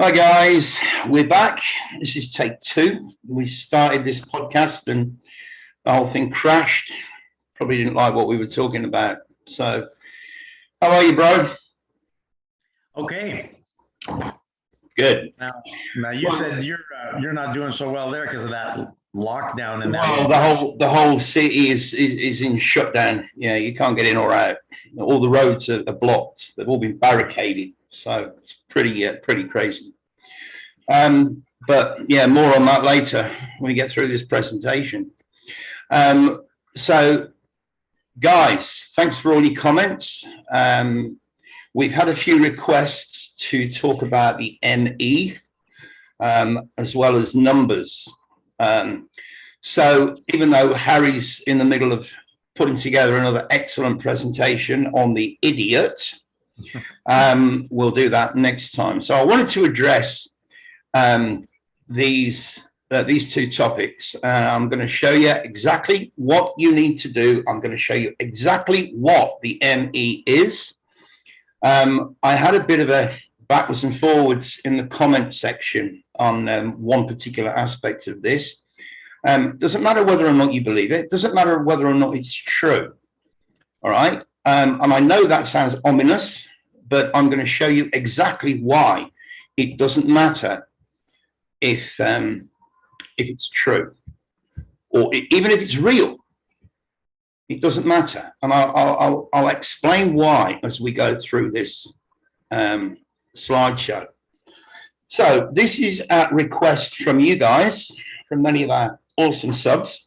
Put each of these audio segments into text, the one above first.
Hi guys, we're back. This is take two. We started this podcast and the whole thing crashed. Probably didn't like what we were talking about. So, how are you, bro? Okay. Good. Now you said you're not doing so well there because of that lockdown and Well, that. the whole city is in shutdown. Yeah, you can't get in or out. All the roads are blocked. They've all been barricaded. So it's pretty crazy. But yeah, more on that later when we get through this presentation. So, guys, thanks for all your comments. We've had a few requests to talk about the ME as well as numbers. So even though Harry's in the middle of putting together another excellent presentation on the idiot, we'll do that next time. So I wanted to address these two topics. I'm going to show you exactly what you need to do. I'm going to show you exactly what the ME is. I had a bit of a backwards and forwards in the comment section on one particular aspect of this. Doesn't matter whether or not you believe it. Doesn't matter whether or not it's true. All right. And I know that sounds ominous, but I'm going to show you exactly why it doesn't matter if it's true or even if it's real. It doesn't matter, and I'll explain why as we go through this slideshow. So this is a request from you guys, from many of our awesome subs,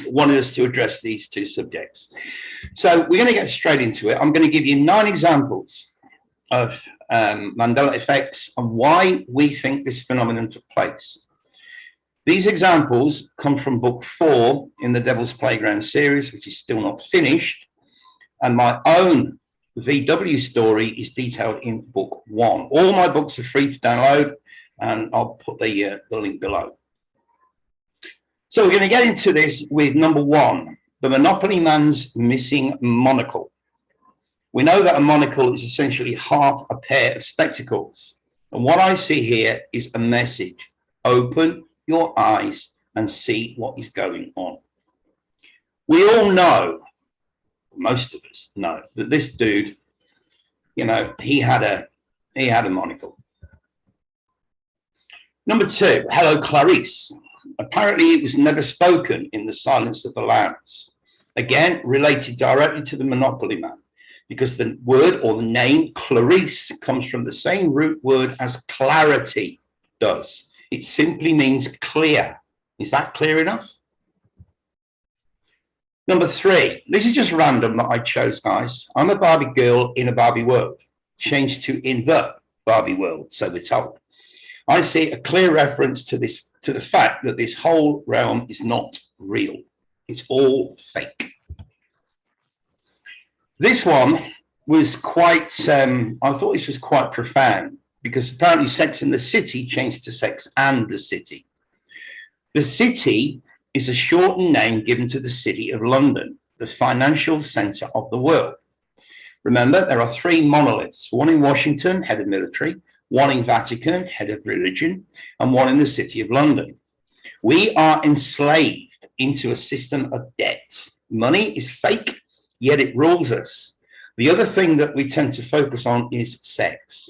wanted us to address these two subjects. So we're going to get straight into it. I'm going to give you 9 examples of Mandela effects and why we think this phenomenon took place. These examples come from book 4 in the Devil's Playground series, which is still not finished. And my own VW story is detailed in book 1. All my books are free to download, and I'll put the link below. So we're going to get into this with number 1, the Monopoly man's missing monocle. We know that a monocle is essentially half a pair of spectacles. And what I see here is a message. Open your eyes and see what is going on. We all know, most of us know, that this dude, you know, he had a monocle. Number 2, hello Clarice. Apparently it was never spoken in the silence of the lambs. Again, related directly to the Monopoly man, because the word or the name Clarice comes from the same root word as clarity does. It simply means clear. Is that clear enough? Number 3, this is just random that I chose, guys. I'm a Barbie girl in a Barbie world, changed to in the Barbie world, so we're told. I see a clear reference to this, to the fact that this whole realm is not real. It's all fake. This one was quite, I thought this was quite profound, because apparently Sex and the City changed to Sex and the City. The City is a shortened name given to the City of London, the financial centre of the world. Remember, there are 3 monoliths, one in Washington, head of military, one in Vatican, head of religion, and one in the City of London. We are enslaved into a system of debt. Money is fake, yet it rules us. The other thing that we tend to focus on is sex.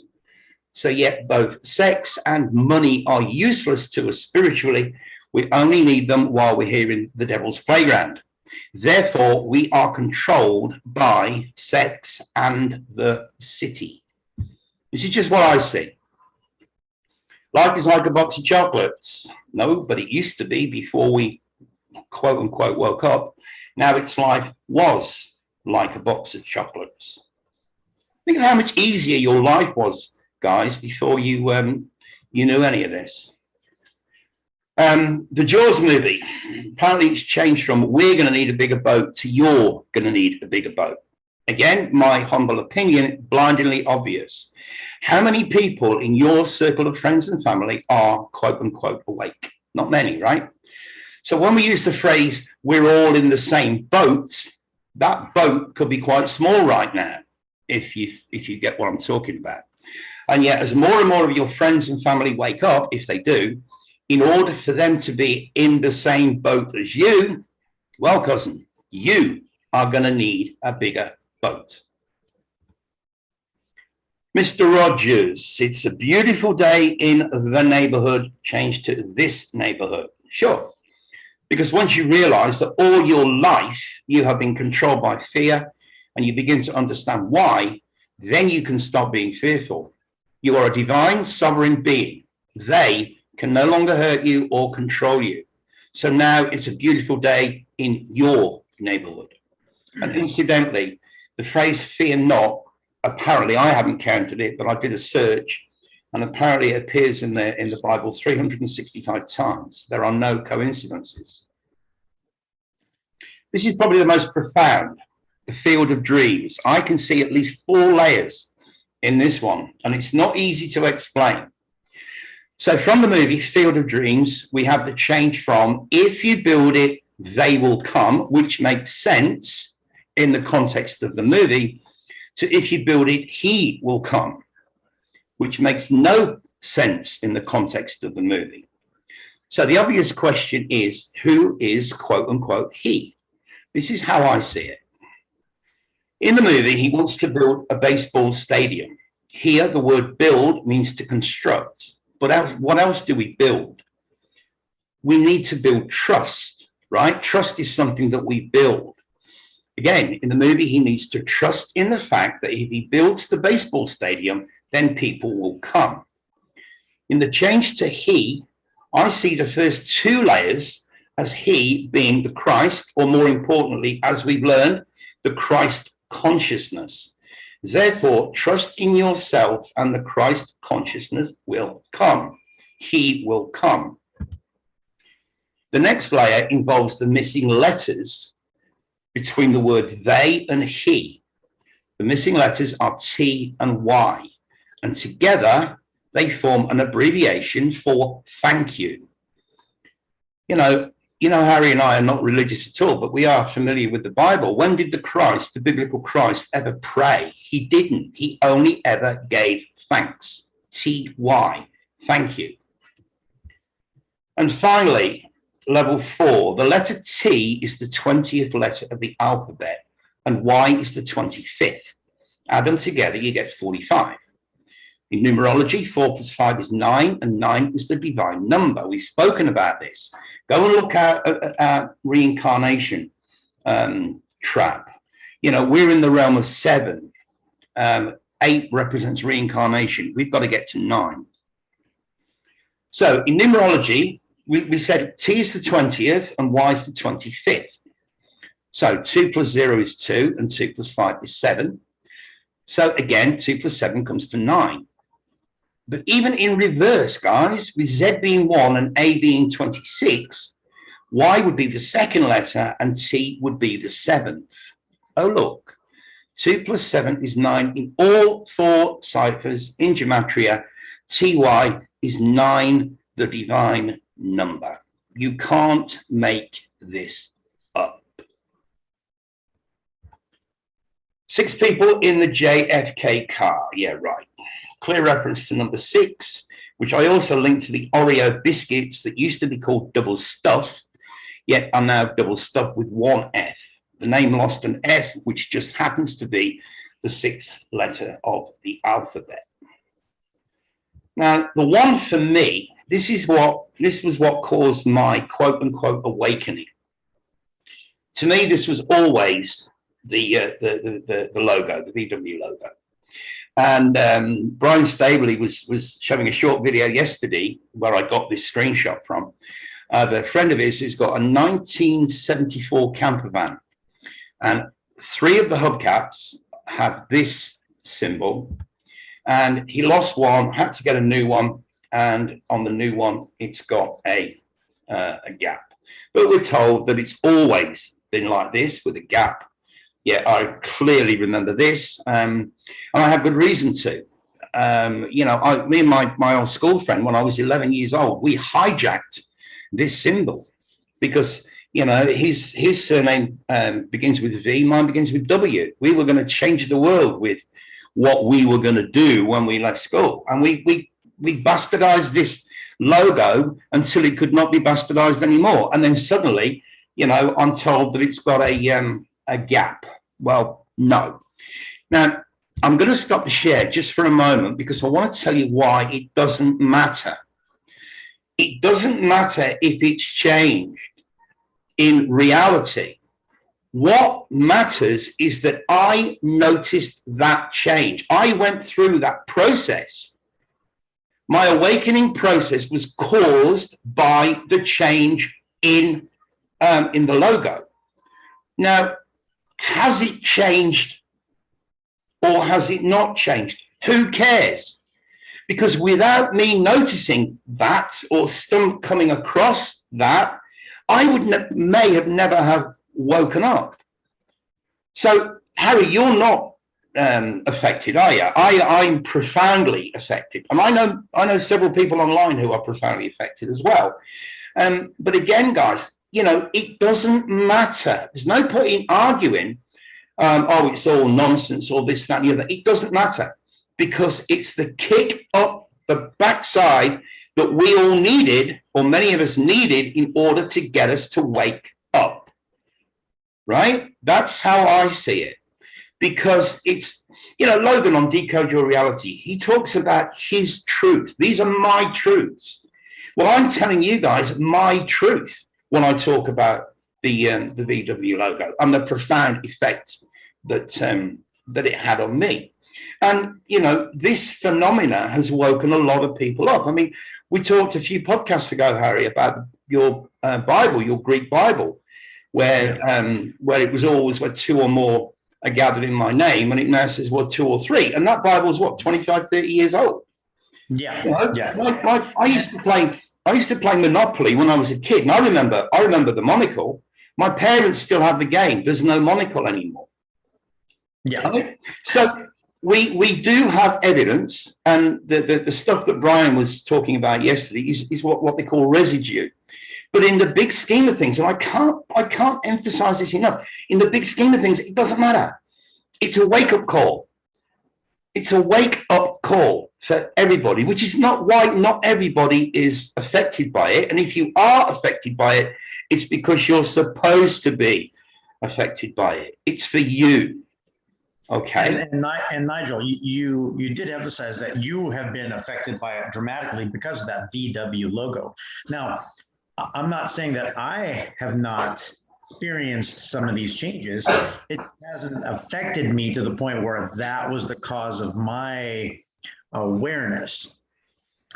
So yet both sex and money are useless to us spiritually. We only need them while we're here in the Devil's Playground. Therefore, we are controlled by sex and the city. This is just what I see. Life is like a box of chocolates. No, but it used to be before we quote unquote woke up. Now it's life was like a box of chocolates. Think of how much easier your life was, guys, before you knew any of this. The Jaws movie, apparently it's changed from we're going to need a bigger boat to you're going to need a bigger boat. Again, my humble opinion, blindingly obvious. How many people in your circle of friends and family are quote unquote awake? Not many, right? So when we use the phrase, we're all in the same boat, that boat could be quite small right now, if you get what I'm talking about. And yet, as more and more of your friends and family wake up, if they do, in order for them to be in the same boat as you, well, cousin, you are going to need a bigger boat. Mr. Rogers, it's a beautiful day in the neighborhood. Change to this neighborhood. Sure. Because once you realize that all your life you have been controlled by fear and you begin to understand why, then you can stop being fearful. You are a divine sovereign being. They can no longer hurt you or control you. So now it's a beautiful day in your neighborhood. And incidentally, the phrase fear not, apparently I haven't counted it, but I did a search, and apparently it appears in the Bible 365 times. There are no coincidences. This is probably the most profound, the field of dreams. I can see at least 4 layers in this one, and it's not easy to explain. So from the movie Field of Dreams, we have the change from if you build it, they will come, which makes sense in the context of the movie, to if you build it, he will come, which makes no sense in the context of the movie. So the obvious question is, who is quote unquote he? This is how I see it. In the movie, he wants to build a baseball stadium. Here, the word build means to construct. But what else do we build? We need to build trust, right? Trust is something that we build. Again, in the movie, he needs to trust in the fact that if he builds the baseball stadium, then people will come. In the change to he, I see the first 2 layers as he being the Christ, or more importantly, as we've learned, the Christ consciousness. Therefore, trust in yourself and the Christ consciousness will come. He will come. The next layer involves the missing letters between the word they and he. The missing letters are T and Y, and together they form an abbreviation for thank you. You know, Harry and I are not religious at all, but we are familiar with the Bible. When did the Christ, the biblical Christ, ever pray? He didn't. He only ever gave thanks. T-Y, thank you. And finally, level 4, the letter T is the 20th letter of the alphabet, and Y is the 25th. Add them together, you get 45. In numerology, 4 plus 5 is 9, and 9 is the divine number. We've spoken about this. Go and look at our reincarnation trap. You know, we're in the realm of 7. 8 represents reincarnation. We've got to get to 9. So in numerology, we said T is the 20th and Y is the 25th. So 2 plus 0 is 2, and 2 plus 5 is 7. So again, 2 plus 7 comes to 9. But even in reverse, guys, with Z being 1 and A being 26, Y would be the second letter and T would be the 7th. Oh, look, 2 plus 7 is 9 in all 4 ciphers in Gematria. TY is 9, the divine number. You can't make this up. 6 people in the JFK car. Yeah, right. Clear reference to number 6, which I also linked to the Oreo biscuits that used to be called double stuff, yet are now double stuff with 1 F. The name lost an F, which just happens to be the 6th letter of the alphabet. Now, the one for me, this was what caused my quote unquote awakening. To me, this was always the logo, the VW logo. And Brian Stabley was showing a short video yesterday where I got this screenshot from. A friend of his who's got a 1974 camper van, and 3 of the hubcaps have this symbol, and he lost one, had to get a new one, and on the new one it's got a gap. But we're told that it's always been like this with a gap. Yeah, I clearly remember this, and I have good reason to. You know, me and my old school friend, when I was 11 years old, we hijacked this symbol because, you know, his surname begins with V, mine begins with W. We were going to change the world with what we were going to do when we left school. And we bastardized this logo until it could not be bastardized anymore. And then suddenly, you know, I'm told that it's got a gap. Well, no. Now, I'm going to stop the share just for a moment because I want to tell you why it doesn't matter. It doesn't matter if it's changed in reality. What matters is that I noticed that change. I went through that process. My awakening process was caused by the change in the logo. Now, has it changed or has it not changed? Who cares? Because without me noticing that or coming across that, I may have never have woken up. So, Harry, you're not affected, are you? I'm profoundly affected, and I know several people online who are profoundly affected as well. But again, guys, you know, it doesn't matter. There's no point in arguing. Oh, it's all nonsense, or this, that, and the other. It doesn't matter because it's the kick up the backside that we all needed, or many of us needed, in order to get us to wake up. Right? That's how I see it. Because it's, you know, Logan on Decode Your Reality, he talks about his truth. These are my truths. Well, I'm telling you guys my truth when I talk about the VW logo and the profound effect that that it had on me. And, you know, this phenomena has woken a lot of people up. I mean, we talked a few podcasts ago, Harry, about your Bible, your Greek Bible, where it was always where two or more are gathered in my name, and it now says, well, 2 or 3. And that Bible is what, 25, 30 years old? Yeah. You know, Yeah. I used to play Monopoly when I was a kid, and I remember the monocle. My parents still have the game. There's no monocle anymore. Yeah. Right? So we do have evidence, and the stuff that Brian was talking about yesterday is what they call residue. But in the big scheme of things, and I can't emphasize this enough, in the big scheme of things, it doesn't matter. It's a wake-up call. It's a wake-up call for everybody, which is not why not everybody is affected by it. And if you are affected by it, it's because you're supposed to be affected by it. It's for you. Okay. And Nigel, you did emphasize that you have been affected by it dramatically because of that VW logo. Now, I'm not saying that I have not experienced some of these changes. It hasn't affected me to the point where that was the cause of my awareness.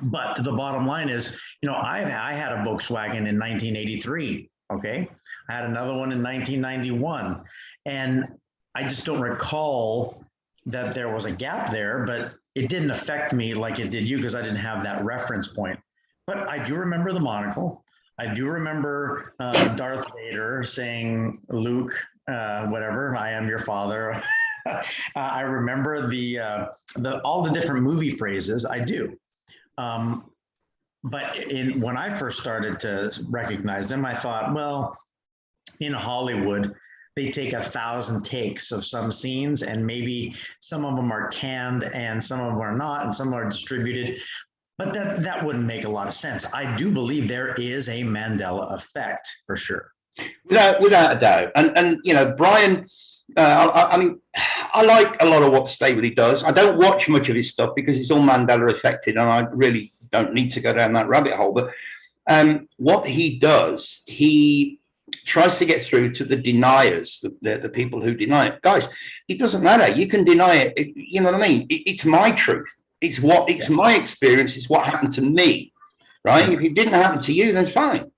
But the bottom line is, you know, I had a Volkswagen in 1983. Okay, I had another one in 1991, and I just don't recall that there was a gap there. But it didn't affect me like it did you because I didn't have that reference point. But I do remember the monocle. I do remember Darth Vader saying, Luke, whatever, I am your father. I remember all the different movie phrases. I do. But when I first started to recognize them, I thought, well, in Hollywood, they take 1,000 takes of some scenes, and maybe some of them are canned and some of them are not, and some are distributed. But that wouldn't make a lot of sense. I do believe there is a Mandela effect for sure. Without a doubt. And you know, Brian, I mean, I like a lot of what Staveley does. I don't watch much of his stuff because it's all Mandela affected, and I really don't need to go down that rabbit hole. But what he does, he tries to get through to the deniers, the people who deny it. Guys, it doesn't matter. You can deny it. You know what I mean? It's my truth. It's my experience. It's what happened to me, right? If it didn't happen to you, then fine.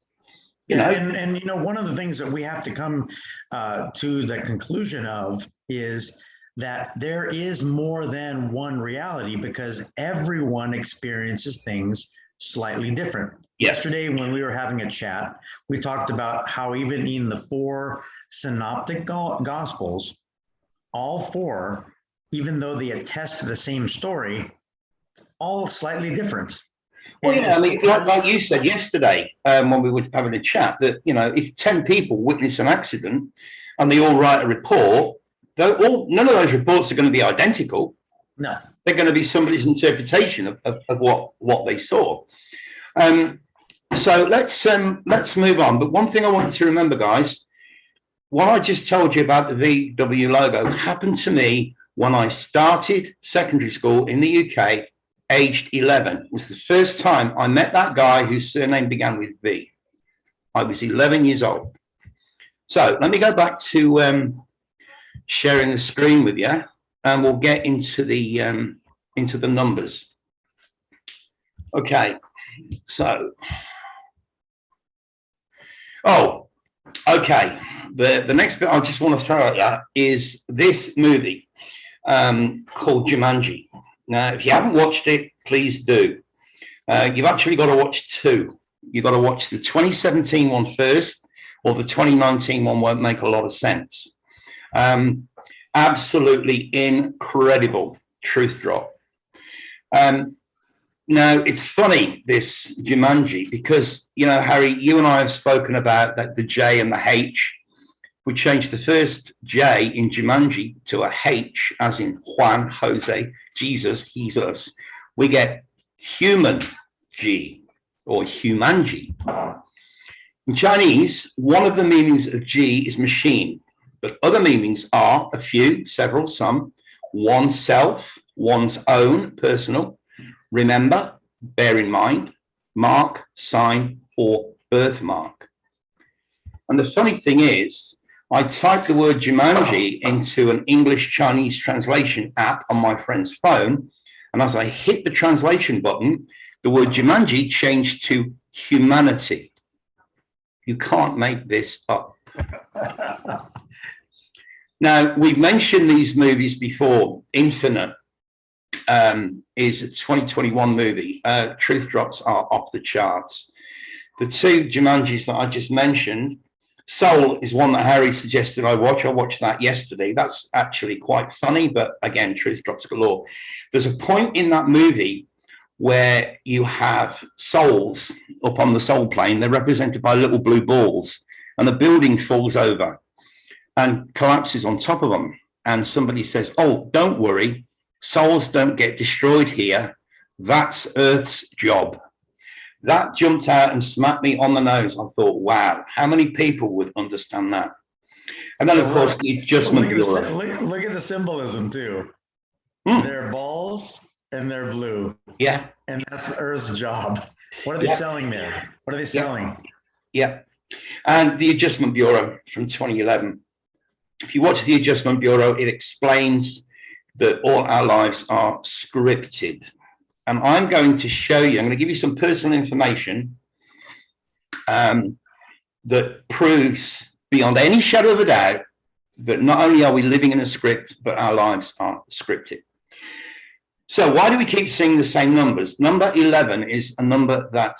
You know? And you know, one of the things that we have to come to the conclusion of is that there is more than one reality because everyone experiences things slightly different. Yes. Yesterday, when we were having a chat, we talked about how even in the 4 synoptic gospels, all 4, even though they attest to the same story, all slightly different. Well, yeah, I mean, like you said yesterday when we were having a chat, that, you know, if 10 people witness an accident and they all write a report, none of those reports are going to be identical. No. They're going to be somebody's interpretation of what they saw. So let's move on. But one thing I want you to remember, guys, what I just told you about the VW logo happened to me when I started secondary school in the UK, aged 11. It was the first time I met that guy whose surname began with V. I was 11 years old. So let me go back to sharing the screen with you, and we'll get into the numbers. Okay, so, okay. The next bit I just want to throw at that is this movie called Jumanji. Now, if you haven't watched it, please do. You've actually got to watch two. You've got to watch the 2017 one first, or the 2019 one won't make a lot of sense. Absolutely incredible truth drop. Now, it's funny, this Jumanji, because, you know, Harry, you and I have spoken about that the J and the H. We changed the first J in Jumanji to a H, as in Juan, Jose, Jesus, he's us. We get human G, or Humanji. In Chinese, one of the meanings of G is machine, but other meanings are a few, several, some, oneself, one's own, personal, remember, bear in mind, mark, sign, or birthmark. And the funny thing is, I typed the word Jumanji into an English-Chinese translation app on my friend's phone, and as I hit the translation button, the word Jumanji changed to humanity. You can't make this up. Now, we've mentioned these movies before. Infinite is a 2021 movie. Truth drops are off the charts. The two Jumanjis that I just mentioned, Soul is one that Harry suggested I watch. I watched that yesterday. That's actually quite funny, but again, truth drops galore. There's a point in that movie where you have souls up on the soul plane. They're represented by little blue balls, and the building falls over and collapses on top of them. And somebody says, "Oh, don't worry, souls don't get destroyed here. That's Earth's job." That jumped out and smacked me on the nose. I thought, wow, how many people would understand that? And then, of course, the adjustment bureau. Look at the symbolism, too. They're balls and they're blue. Yeah. And that's the Earth's job. What are they selling there? What are they selling? Yeah. And the Adjustment Bureau from 2011. If you watch the Adjustment Bureau, it explains that all our lives are scripted. And I'm going to show you, I'm going to give you some personal information that proves beyond any shadow of a doubt that not only are we living in a script, but our lives are scripted. So why do we keep seeing the same numbers? Number 11 is a number that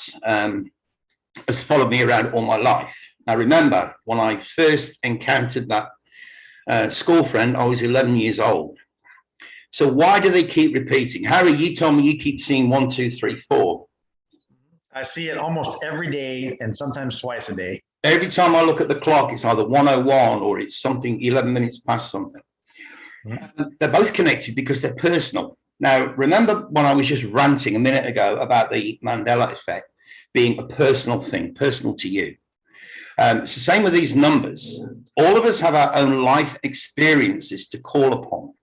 has followed me around all my life. Now, remember, when I first encountered that school friend, I was 11 years old. So why do they keep repeating? Harry, you told me you keep seeing 1, 2, 3, 4. I see it almost every day and sometimes twice a day. Every time I look at the clock, it's either 1:01 or it's something 11 minutes past something. They're both connected because they're personal. Now, remember when I was just ranting a minute ago about the Mandela effect being a personal thing, personal to you. It's the same with these numbers. All of us have our own life experiences to call upon.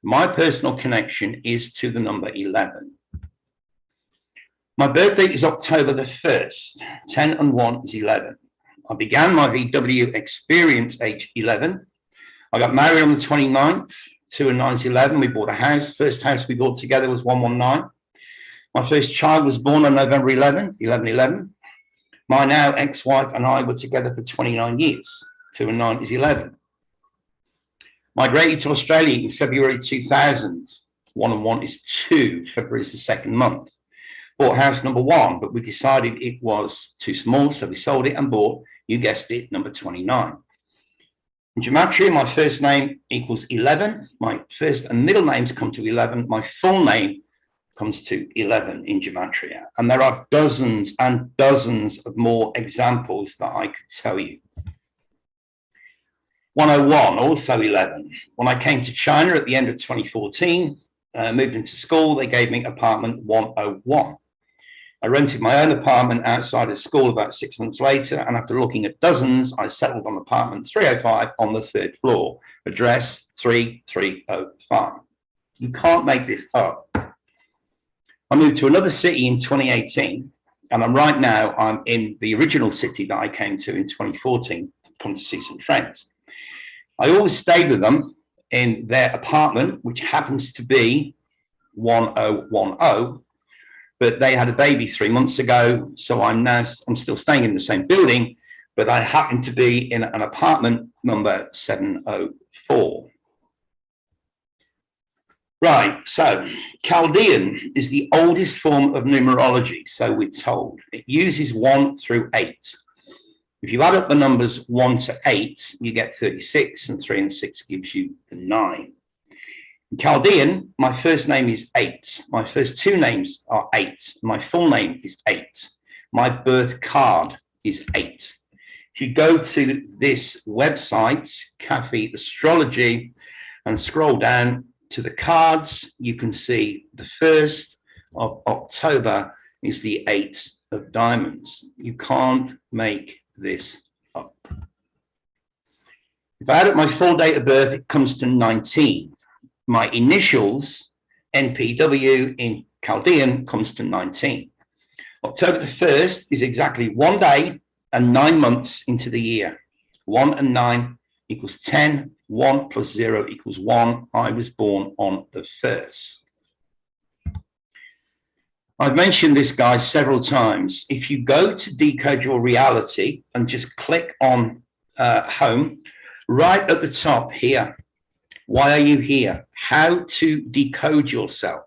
My personal connection is to the number 11. My birthday is October the 1st. 10 and 1 is 11. I began my VW experience age 11. I got married on the 29th. 2 and 9 is 11. We bought a house. First house we bought together was 119. My first child was born on November 11, 11/11. My now ex-wife and I were together for 29 years. 2 and 9 is 11. Migrated to Australia in February 2000. 1 and 1 is 2. February is the second month. Bought house number 1, but we decided it was too small, so we sold it and bought, you guessed it, number 29. In gematria, my first name equals 11. My first and middle names come to 11. My full name comes to 11 in gematria. And there are dozens and dozens of more examples that I could tell you. 101, also 11. When I came to China at the end of 2014, moved into school, they gave me apartment 101. I rented my own apartment outside of school about 6 months later, and after looking at dozens, I settled on apartment 305 on the 3rd floor, address 3305. You can't make this up. I moved to another city in 2018, and I'm in the original city that I came to in 2014 to come to see some friends. I always stayed with them in their apartment, which happens to be 1010, but they had a baby 3 months ago, so I'm still staying in the same building, but I happen to be in an apartment number 704. Right, so Chaldean is the oldest form of numerology, so we're told. It uses 1 through 8. If you add up the numbers 1 to 8, you get 36, and 3 and 6 gives you the 9. In Chaldean, my first name is 8. My first 2 names are 8. My full name is 8. My birth card is 8. If you go to this website, Cafe Astrology, and scroll down to the cards, you can see the 1st of October is the 8 of diamonds. You can't make this up. If I add up my full date of birth, it comes to 19. My initials, NPW in Chaldean, comes to 19. October the 1st is exactly 1 day and 9 months into the year. 1 and 9 equals 10. 1 plus 0 equals 1. I was born on the 1st. I've mentioned this, guys, several times. If you go to Decode Your Reality and just click on home, right at the top here, why are you here? How to decode yourself.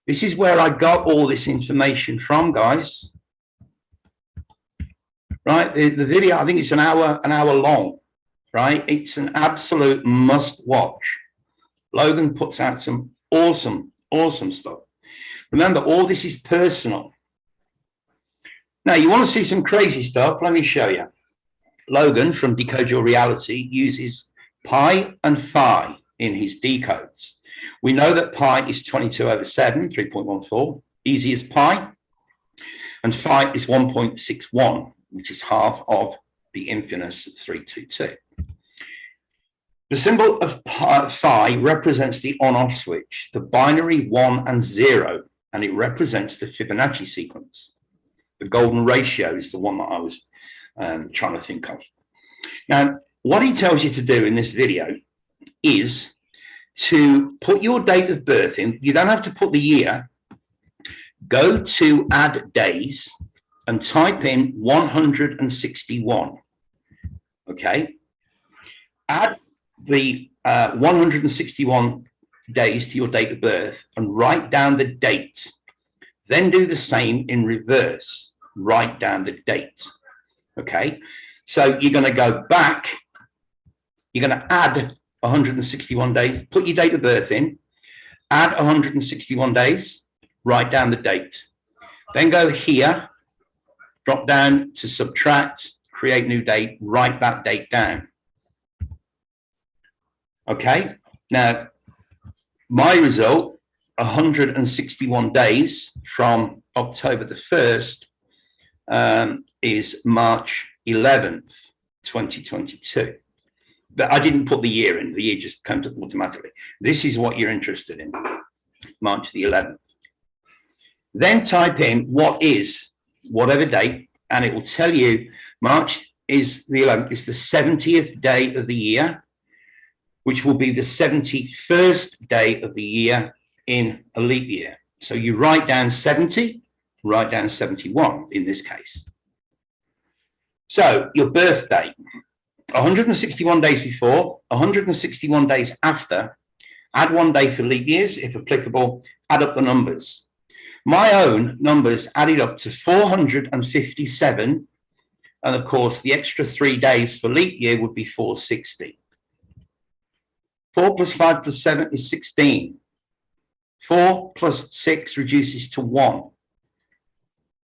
This is where I got all this information from, guys. Right, the video, I think it's an hour long. Right, it's an absolute must watch. Logan puts out some awesome stuff. Remember, all this is personal. Now, you want to see some crazy stuff? Let me show you. Logan from Decode Your Reality uses pi and phi in his decodes. We know that pi is 22 over 7, 3.14, easy as pi, and phi is 1.61, which is half of the infamous 322. The symbol of phi represents the on-off switch, the binary 1 and 0, and it represents the Fibonacci sequence. The golden ratio is the one that I was trying to think of. Now, what he tells you to do in this video is to put your date of birth in. You don't have to put the year. Go to add days and type in 161. Okay? Add the 161 days to your date of birth and write down the date. Then do the same in reverse. Write down the date. Okay? So you're going to go back. You're going to add 161 days. Put your date of birth in. Add 161 days. Write down the date. Then go here. Drop down to subtract. Create new date. Write that date down. Okay, now my result, 161 days from October the 1st is March 11th, 2022. But I didn't put the year in, the year just comes up automatically. This is what you're interested in, March the 11th. Then type in what is, whatever date, and it will tell you March is the 11th, it's the 70th day of the year, which will be the 71st day of the year in a leap year. So you write down 70, write down 71 in this case. So your birthday, 161 days before, 161 days after, add 1 day for leap years, if applicable, add up the numbers. My own numbers added up to 457, and of course the extra 3 days for leap year would be 460. 4 plus 5 plus 7 is 16. 4 plus 6 reduces to 1.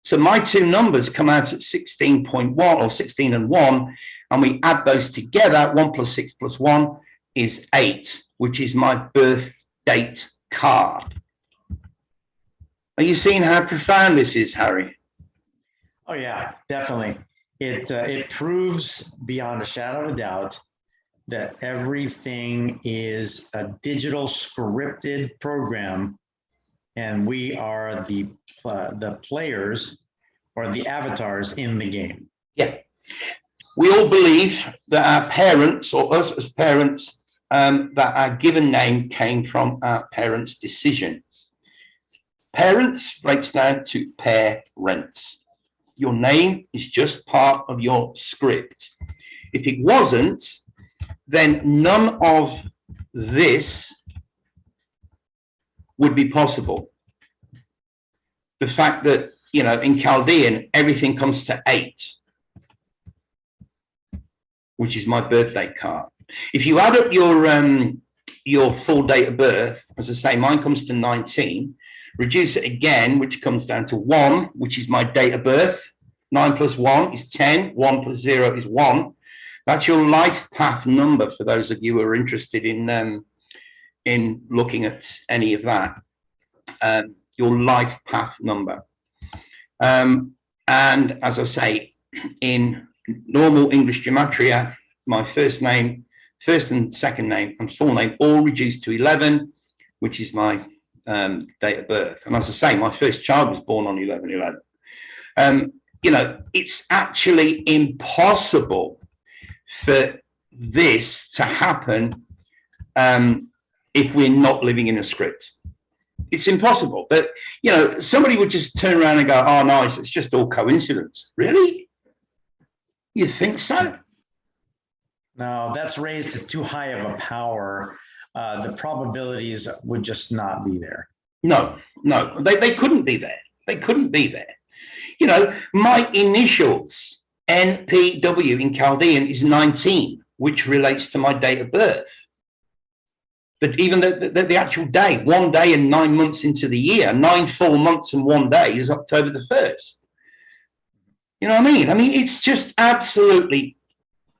So my two numbers come out at 16.1 or 16 and 1, and we add those together. 1 plus 6 plus 1 is 8, which is my birth date card. Are you seeing how profound this is, Harry? Oh yeah, definitely. It proves beyond a shadow of a doubt that everything is a digital scripted program, and we are the players or the avatars in the game. Yeah. We all believe that our parents, or us as parents, that our given name came from our parents' decision. Parents breaks down to parents. Your name is just part of your script. If it wasn't, then none of this would be possible. The fact that, you know, in Chaldean, everything comes to 8, which is my birthday card. If you add up your full date of birth, as I say, mine comes to 19, reduce it again, which comes down to 1, which is my date of birth. 9 plus 1 is 10, 1 plus 0 is 1. That's your life path number for those of you who are interested in looking at any of that. Your life path number. And as I say, in normal English gematria, my first and second name and full name all reduced to 11, which is my date of birth. And as I say, my first child was born on 11/11. You know, it's actually impossible for this to happen if we're not living in a script. It's impossible. But, you know, somebody would just turn around and go, oh, nice, it's just all coincidence. Really? You think so? No, that's raised to too high of a power. The probabilities would just not be there. No, they couldn't be there. They couldn't be there. You know, my initials, NPW in Chaldean, is 19, which relates to my date of birth. But even the actual day, 1 day and 9 months into the year, 9 full months and 1 day is October the 1st. You know what I mean? I mean, it's just absolutely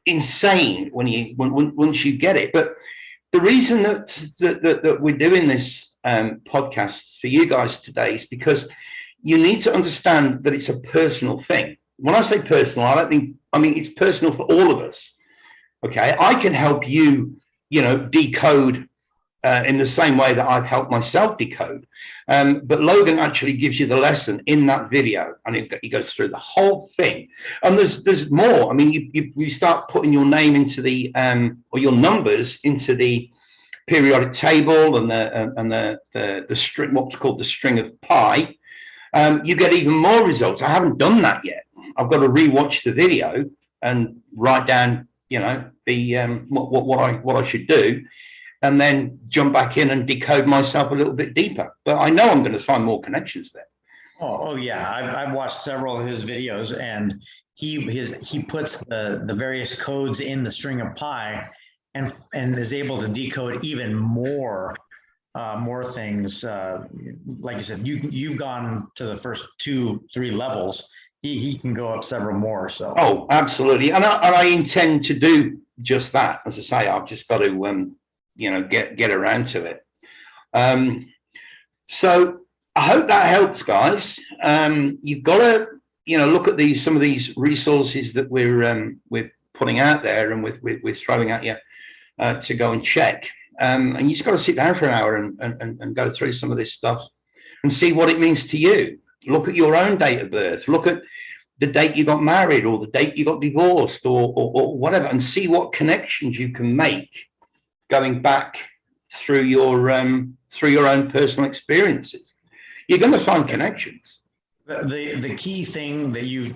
insane once you get it. But the reason that we're doing this podcast for you guys today is because you need to understand that it's a personal thing. When I say personal, I mean it's personal for all of us. Okay, I can help you, you know, decode in the same way that I've helped myself decode. But Logan actually gives you the lesson in that video, and he goes through the whole thing. And there's more. I mean, you start putting your name into the or your numbers into the periodic table and the string, what's called the string of pi. You get even more results. I haven't done that yet. I've got to rewatch the video and write down, you know, the what I should do, and then jump back in and decode myself a little bit deeper. But I know I'm going to find more connections there. Oh yeah, I've watched several of his videos, and he puts the various codes in the string of pi, and is able to decode even more things. Like you said, you've gone to the first 2-3 levels. He can go up several more. So oh, absolutely, and I intend to do just that. As I say, I've just got to you know, get around to it. So I hope that helps, guys. You've got to, you know, look at some of these resources that we're putting out there, and we're throwing at you to go and check. And you just got to sit down for an hour and go through some of this stuff and see what it means to you. Look at your own date of birth. Look at the date you got married, or the date you got divorced, or whatever, and see what connections you can make going back through your own personal experiences. You're going to find connections. The key thing that you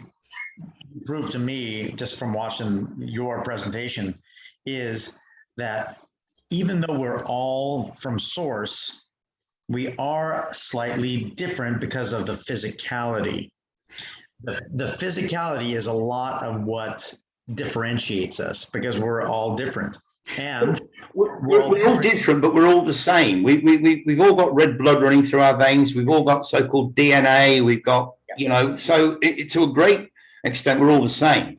proved to me just from watching your presentation is that even though we're all from source, we are slightly different because of the physicality. The physicality is a lot of what differentiates us, because we're all different. And we're all different, but we're all the same. We've all got red blood running through our veins. We've all got so-called DNA. We've got, you know, so to a great extent, we're all the same.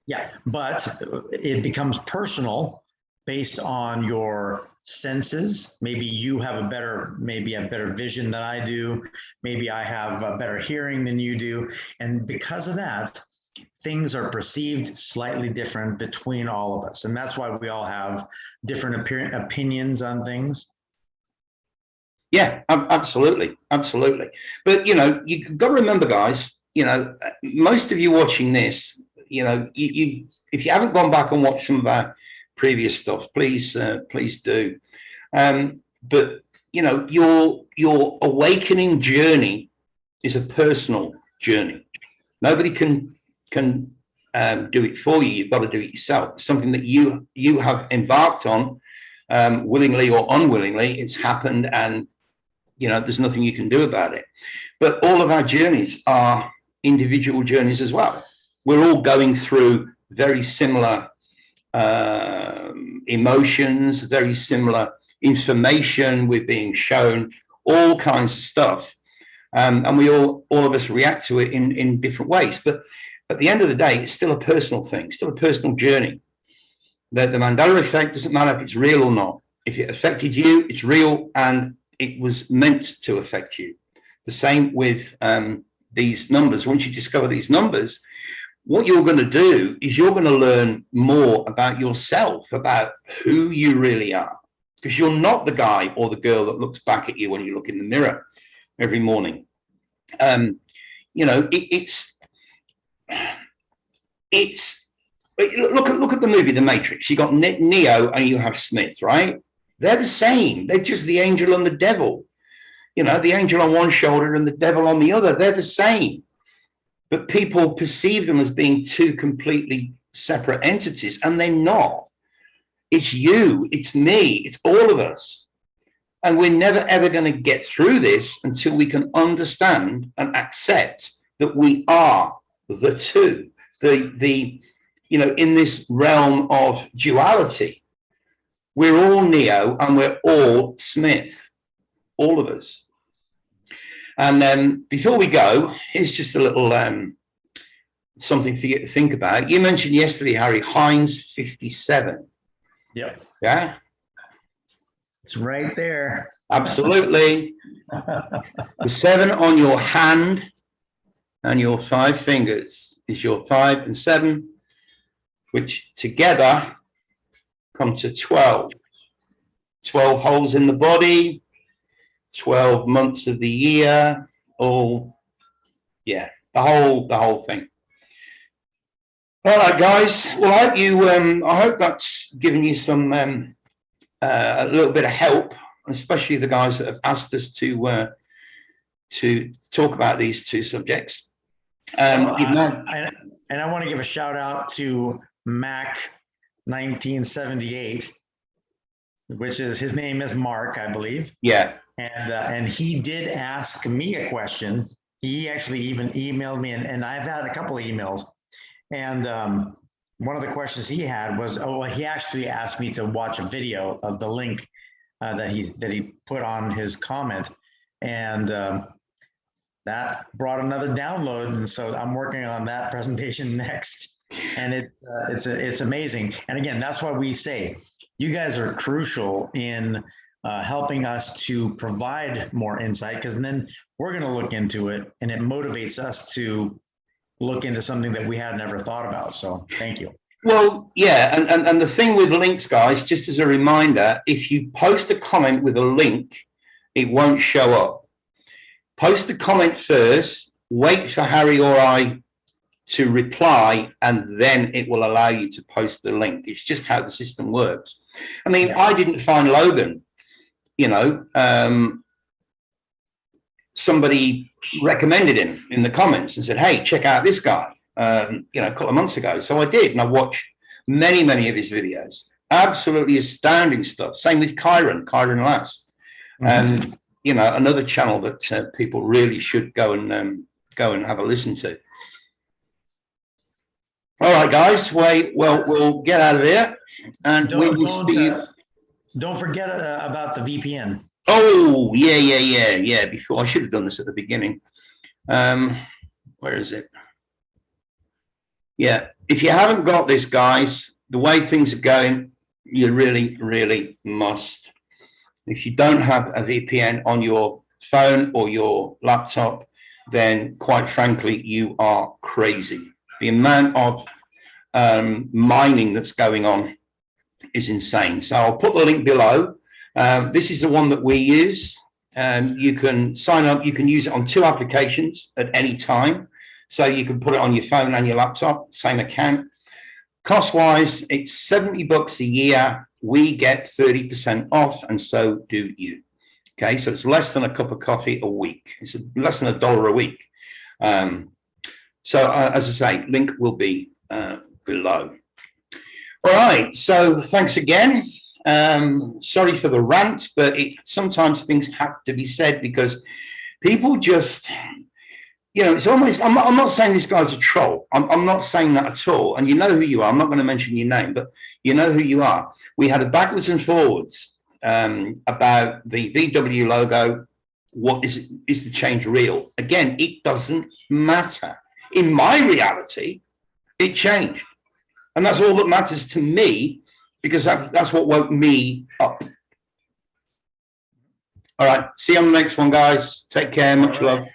Yeah, but it becomes personal based on your senses. Maybe you have maybe a better vision than I do. Maybe I have a better hearing than you do. And because of that, things are perceived slightly different between all of us. And that's why we all have different opinions on things. Yeah, absolutely. Absolutely. But, you know, you've got to remember, guys, you know, most of you watching this, you know, if you haven't gone back and watched some of our previous stuff, please do. But you know, your awakening journey is a personal journey. Nobody can do it for you. You've got to do it yourself. It's something that you have embarked on, willingly or unwillingly. It's happened, and you know, there's nothing you can do about it. But all of our journeys are individual journeys as well. We're all going through very similar emotions, very similar information. We're being shown all kinds of stuff, and we all of us react to it in different ways. But at the end of the day, it's still a personal thing, still a personal journey. The Mandela effect doesn't matter if it's real or not. If it affected you, it's real, and it was meant to affect you. The same with these numbers. Once you discover these numbers, what you're going to do is you're going to learn more about yourself, about who you really are, because you're not the guy or the girl that looks back at you when you look in the mirror every morning. You know, it's look at the movie The Matrix. You got Neo and you have Smith, right? They're the same. They're just the angel and the devil. You know, the angel on one shoulder and the devil on the other. They're the same. But people perceive them as being two completely separate entities, and they're not. It's you, it's me, it's all of us. And we're never, ever going to get through this until we can understand and accept that we are the two. The you know, in this realm of duality, we're all Neo and we're all Smith, all of us. And before we go, here's just a little something for you to think about. You mentioned yesterday, Harry, Heinz 57. Yep. Yeah? It's right there. Absolutely. The 7 on your hand and your 5 fingers is your 5 and 7, which together come to 12. 12 holes in the body, 12 months of the year, all, yeah, the whole thing. All right, guys. Well, I hope that's given you some a little bit of help, especially the guys that have asked us to talk about these two subjects. And I want to give a shout out to Mac 1978, which is, his name is Mark, I believe. Yeah. And he did ask me a question. He actually even emailed me, and I've had a couple of emails. And one of the questions he had was, he actually asked me to watch a video of the link that he put on his comment, and that brought another download. And so I'm working on that presentation next, and it's amazing. And again, that's why we say you guys are crucial in helping us to provide more insight, because then we're going to look into it, and it motivates us to look into something that we had never thought about. So thank you. Well, yeah, and the thing with links, guys, just as a reminder, if you post a comment with a link, it won't show up. Post the comment first, wait for Harry or I to reply, and then it will allow you to post the link. It's just how the system works. I mean, I didn't find Logan, you know, somebody recommended him in the comments and said, hey, check out this guy, you know, a couple of months ago. So I did, and I watched many of his videos. Absolutely astounding stuff. Same with Kyron Last. You know, another channel that people really should go and have a listen to. All right, guys. We'll get out of here, and we will see you. Don't forget about the VPN. Oh, yeah. Before, I should have done this at the beginning. Where is it? Yeah. If you haven't got this, guys, the way things are going, you really must If you don't have a VPN on your phone or your laptop, then quite frankly, you are crazy. The amount of mining that's going on is insane. So I'll put the link below. This is the one that we use. You can sign up. You can use it on 2 applications at any time. So you can put it on your phone and your laptop, same account. Cost-wise, it's $70 a year. We get 30% off, and so do you. Okay, so it's less than a cup of coffee a week. It's less than $1 a week. So as I say, link will be below. All right, so thanks again. Sorry for the rant, but sometimes things have to be said because people just, you know, it's almost, I'm not saying this guy's a troll. I'm not saying that at all. And you know who you are. I'm not going to mention your name, but you know who you are. We had a backwards and forwards about the VW logo. What is the change real? Again, it doesn't matter. In my reality, it changed. And that's all that matters to me, because that's what woke me up. All right. See you on the next one, guys. Take care. Much love.